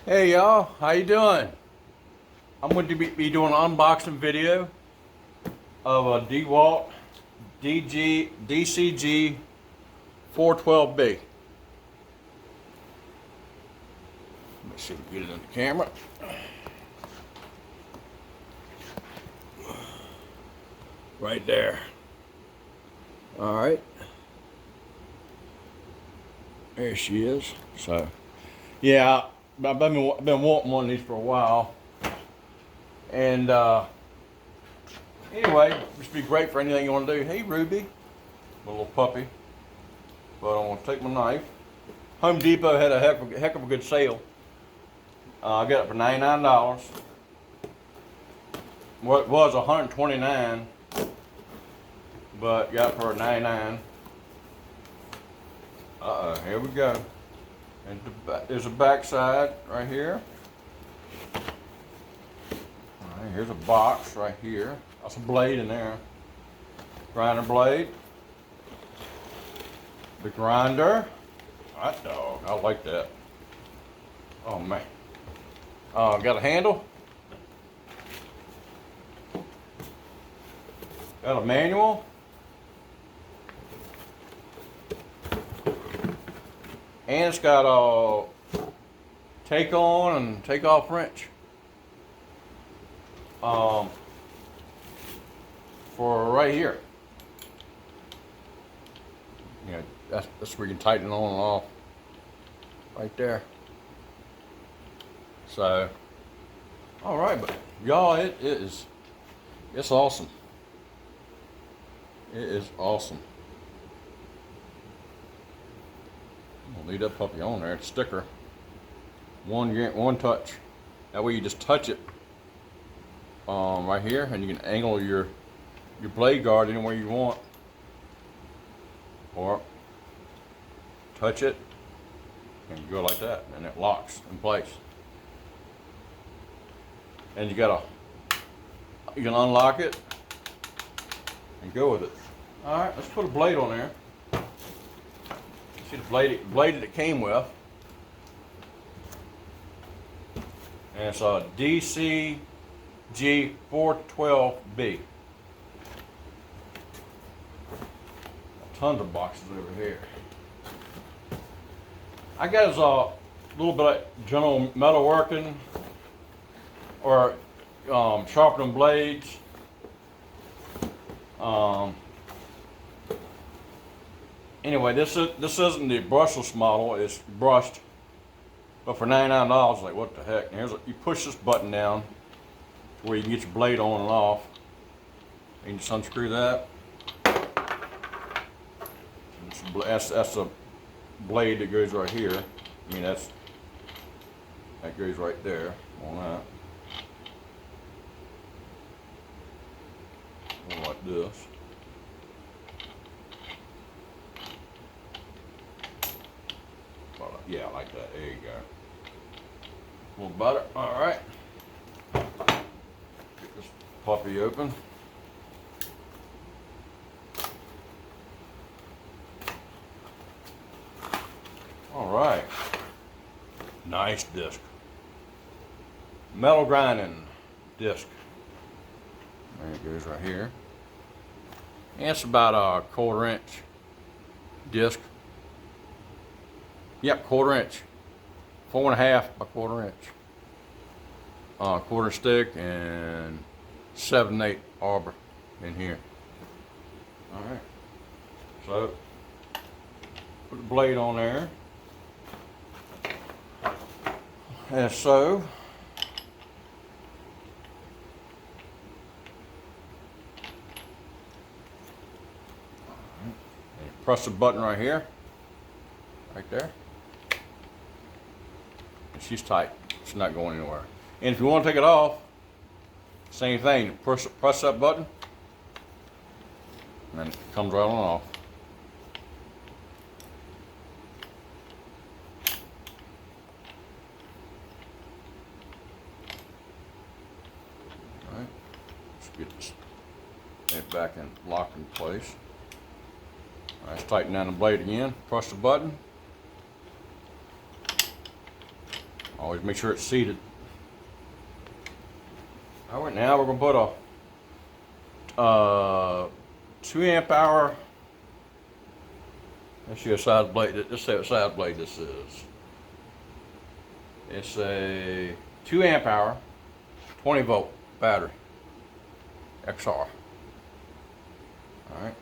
Hey y'all, how you doing? I'm going to be doing an unboxing video of a Dewalt DCG412V. Let me see if we can get it in the camera. Right there. All right. There she is. So, yeah, I've been wanting one of these for a while. And anyway, this would be great for anything you want to do. Hey, Ruby, my little puppy. But I'm going to take my knife. Home Depot had a heck of a good sale. I got it for $99. Well, it was $129, but got it for $99. Here we go. And there's a back side right here. All right, here's a box right here. That's a blade in there. Grinder blade. The grinder. Hot dog. I like that. Oh man. Got a handle. Got a manual. And it's got a take on and take off wrench. For right here. Yeah, that's where you can tighten it on and off. Right there. So, all right, but y'all, it's awesome. It is awesome. I'll leave that puppy on there. It's a sticker. One touch. That way you just touch it right here, and you can angle your blade guard anywhere you want, or touch it and you go like that, and it locks in place. And you can unlock it and go with it. All right, let's put a blade on there. See the blade that it came with, and it's a DCG412V. Tons of boxes over here. I got a little bit of general metalworking or sharpening blades. Anyway, this isn't the brushless model. It's brushed, but for $99, like what the heck? And you push this button down to where you can get your blade on and off. You can just unscrew that. That's the blade that goes right here. I mean, that goes right there on that. Like this. Yeah, like that. There you go. A little butter. All right. Get this puppy open. All right. Nice disc. Metal grinding disc. There it goes right here. And it's about a 1/4 inch disc. Yep, 1/4 inch. 4.5 by 1/4 inch. Quarter stick and 7/8 arbor in here. All right. So put the blade on there. And so press the button right here, right there. And she's tight. She's not going anywhere. And if you want to take it off, same thing. Press that button, and it comes right on off. All right. Let's get it back and locked in place. All right, let's tighten down the blade again. Press the button. Always make sure it's seated. All right, now we're gonna put a 2 amp hour. Let's see what size blade. Let's see what size blade this is. It's a 2 amp hour, 20 volt battery, XR. All right.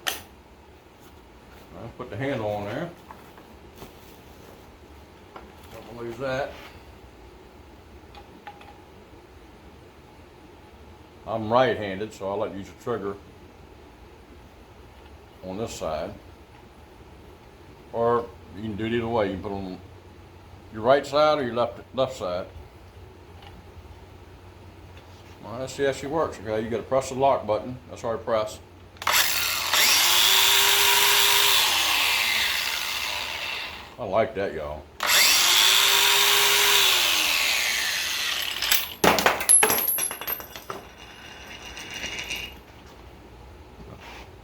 I'll put the handle on there. Don't lose that. I'm right-handed, so I like to use the trigger on this side. Or you can do it either way. You can put it on your right side or your left side. All right, let's see how she works. Okay, you got to press the lock button. That's already pressed. I like that, y'all.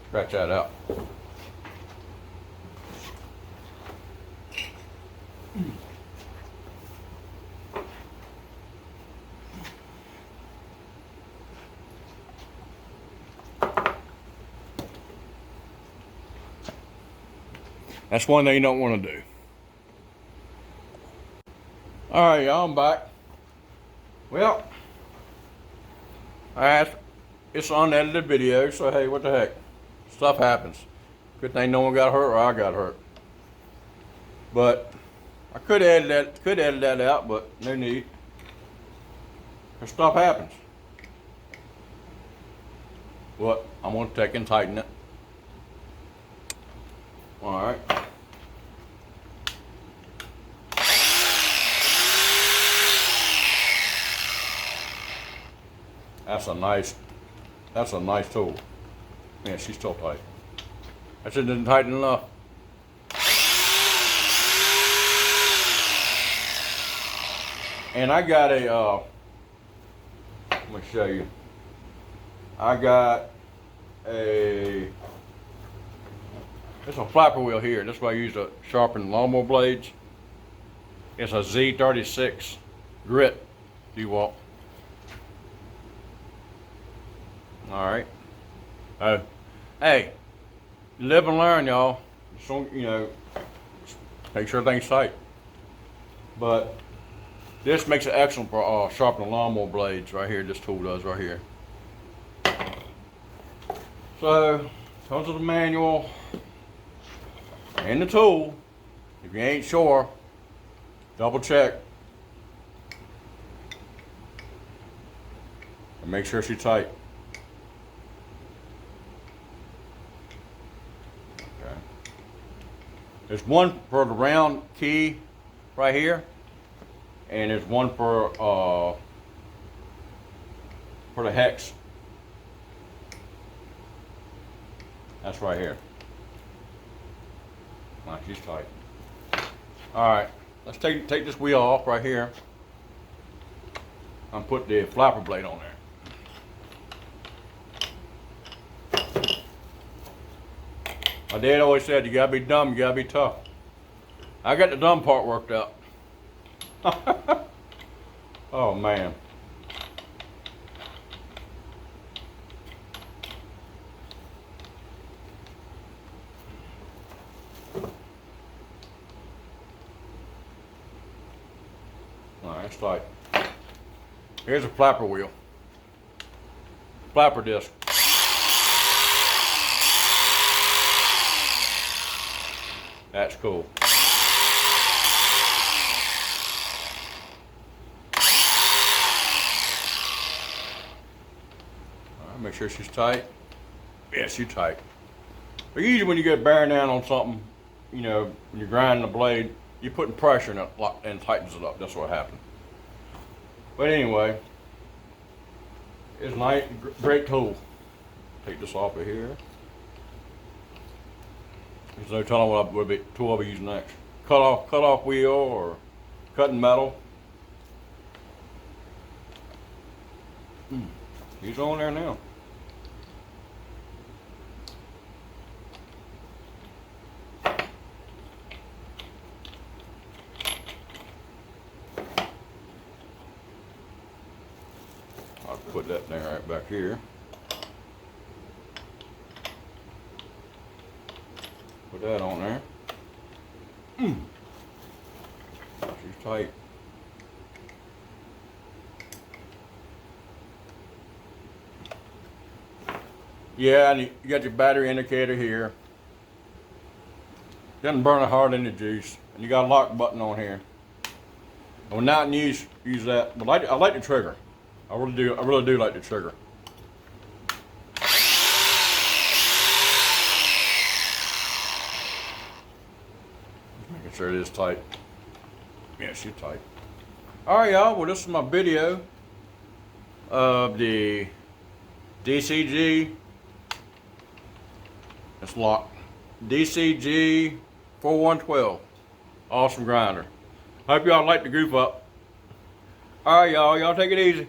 Scratch that out. That's one thing you don't want to do. All right, y'all, I'm back. Well, it's an unedited video, so hey, what the heck? Stuff happens. Good thing no one got hurt or I got hurt. But I could edit that out, but no need. Cause stuff happens. But I'm gonna take and tighten it. All right. That's a nice tool. Man, she's still tight. I just didn't tighten enough. And I got a, let me show you. I got it's a flapper wheel here. That's what I use to sharpen lawnmower blades. It's a Z36 grit Dewalt. All right. Hey, live and learn, y'all. So, you know, make sure everything's tight. But this makes it excellent for sharpening lawnmower blades right here. This tool does right here. So, comes with the manual and the tool. If you ain't sure, double check and make sure she's tight. Okay. There's one for the round key right here, and there's one for the hex. That's right here. All right, she's tight. All right, let's take this wheel off right here. I'm put the flapper blade on there. My dad always said, you gotta be dumb, you gotta be tough. I got the dumb part worked out. Oh man. Alright, it's tight. Here's a flapper wheel. Flapper disc. That's cool. Alright, make sure she's tight. Yeah, she's tight. But usually when you get bearing down on something, you know, when you're grinding the blade, you're putting pressure in it and tightens it up. That's what happened. But anyway, it's a nice, great tool. Take this off of here. There's no telling what tool I'll be using next. Cut off wheel or cutting metal. He's on there now. put that thing right back here. Put that on there. She's tight. Yeah, and you got your battery indicator here. Doesn't burn it hard in the juice. And you got a lock button on here. I will not use that, but I like the trigger. I really do like the trigger. Making sure it is tight. Yeah, she's tight. Alright y'all, well this is my video of the DCG, it's locked, DCG412 awesome grinder. Hope y'all like the goof up. Alright y'all take it easy.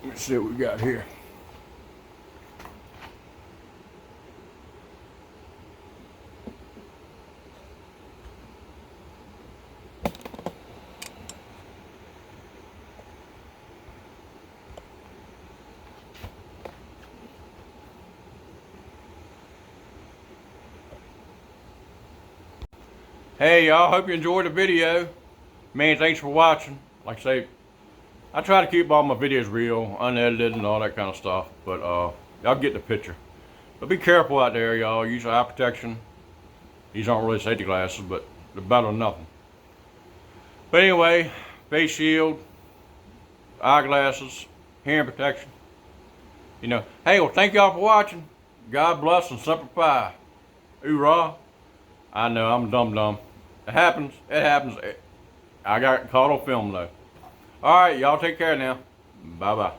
Let's see what we got here. Hey y'all, hope you enjoyed the video. Man, thanks for watching. Like I say, I try to keep all my videos real, unedited and all that kind of stuff, but y'all get the picture. But be careful out there, y'all. Use eye protection. These aren't really safety glasses, but they're better than nothing. But anyway, face shield, eyeglasses, hearing protection. You know, hey, well thank y'all for watching. God bless and Semper Fi. Hoorah. I know, I'm dumb. It happens. I got caught on film though. Alright, y'all take care now. Bye-bye.